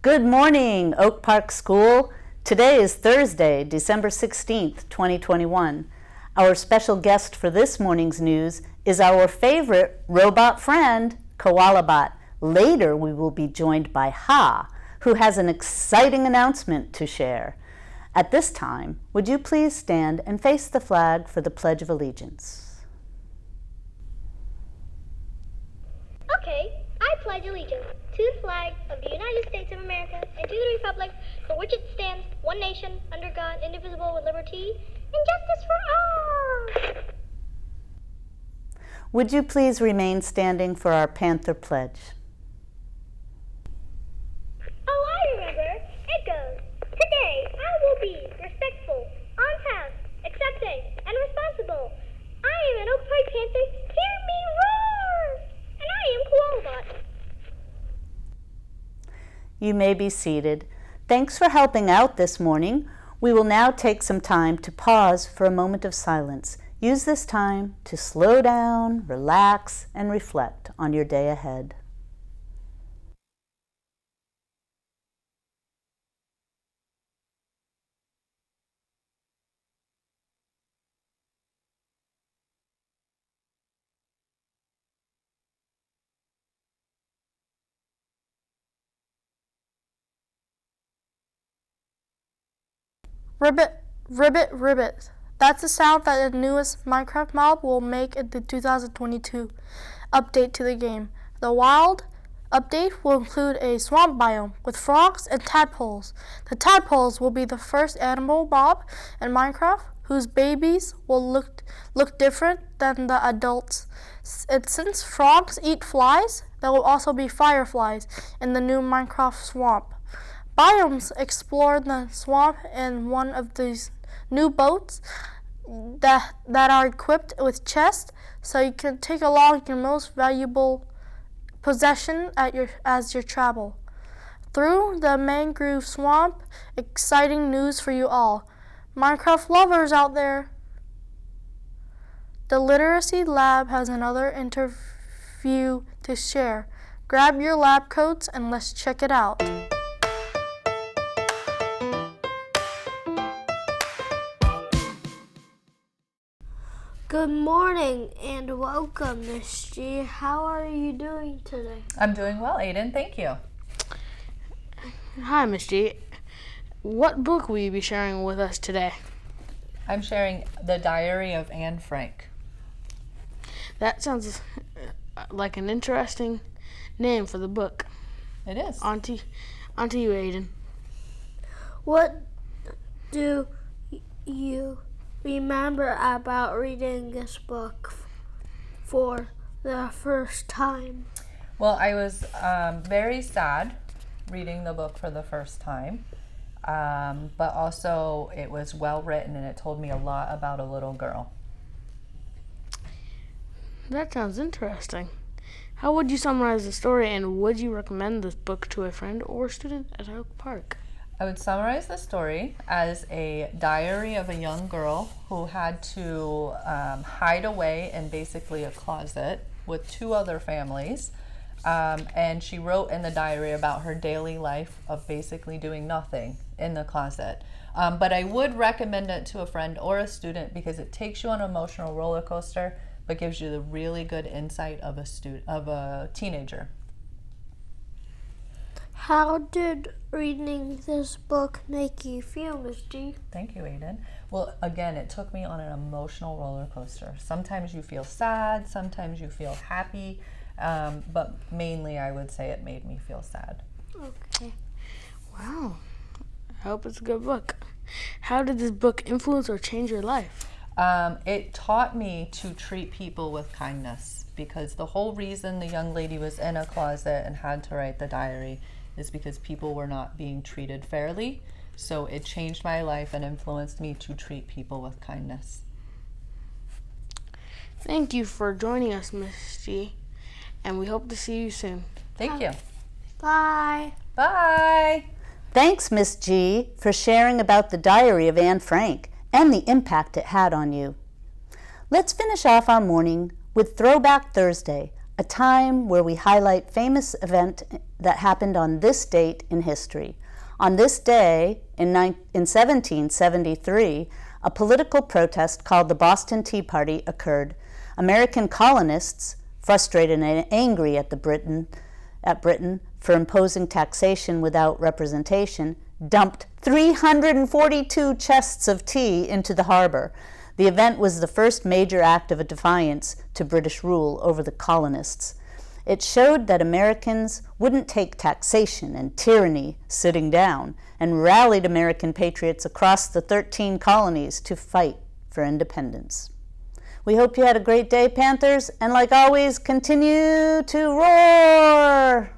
Good morning, Oak Park School. Today is Thursday, December 16th, 2021. Our special guest for this morning's news is our favorite robot friend, KoalaBot. Later, we will be joined by Ha, who has an exciting announcement to share. At this time, would you please stand and face the flag for the Pledge of Allegiance? Okay, I pledge allegiance to the flag of the United States of America and to the republic for which it stands, one nation, under God, indivisible, with liberty and justice for all. Would you please remain standing for our Panther Pledge? Oh, I remember. It goes, today I will be respectful, on task, accepting, and responsible. I am an Oak Park Panther. Hear me roar! And I am KoalaBot. You may be seated. Thanks for helping out this morning. We will now take some time to pause for a moment of silence. Use this time to slow down, relax, and reflect on your day ahead. Ribbit, ribbit, ribbit. That's the sound that the newest Minecraft mob will make in the 2022 update to the game. The wild update will include a swamp biome with frogs and tadpoles. The tadpoles will be the first animal mob in Minecraft whose babies will look different than the adults. And since frogs eat flies, there will also be fireflies in the new Minecraft swamp. Biomes explore the swamp in one of these new boats that are equipped with chests, so you can take along your most valuable possession as you travel. Through the mangrove swamp, exciting news for you all. Minecraft lovers out there. The Literacy Lab has another interview to share. Grab your lab coats and let's check it out. Good morning and welcome, Miss G. How are you doing today? I'm doing well, Aiden. Thank you. Hi, Miss G. What book will you be sharing with us today? I'm sharing The Diary of Anne Frank. That sounds like an interesting name for the book. It is. On to you, Aiden. What do you remember about reading this book for the first time? Well, I was very sad reading the book for the first time, but also it was well written and it told me a lot about a little girl. That sounds interesting. How would you summarize the story, and would you recommend this book to a friend or student at Oak Park? I would summarize the story as a diary of a young girl who had to hide away in basically a closet with two other families. And she wrote in the diary about her daily life of basically doing nothing in the closet. But I would recommend it to a friend or a student because it takes you on an emotional roller coaster, but gives you the really good insight of a teenager. How did reading this book make you feel, Miss G? Thank you, Aiden. Well, again, it took me on an emotional roller coaster. Sometimes you feel sad, sometimes you feel happy, but mainly I would say it made me feel sad. Okay. Wow. I hope it's a good book. How did this book influence or change your life? It taught me to treat people with kindness, because the whole reason the young lady was in a closet and had to write the diary is because people were not being treated fairly. So it changed my life and influenced me to treat people with kindness. Thank you for joining us, Miss G, and we hope to see you soon. Thank you. Bye. Bye. Thanks, Miss G, for sharing about the Diary of Anne Frank and the impact it had on you. Let's finish off our morning with Throwback Thursday, a time where we highlight famous event that happened on this date in history. On this day, in 1773, a political protest called the Boston Tea Party occurred. American colonists, frustrated and angry at Britain for imposing taxation without representation, dumped 342 chests of tea into the harbor. The event was the first major act of defiance to British rule over the colonists. It showed that Americans wouldn't take taxation and tyranny sitting down, and rallied American patriots across the 13 colonies to fight for independence. We hope you had a great day, Panthers, and like always, continue to roar!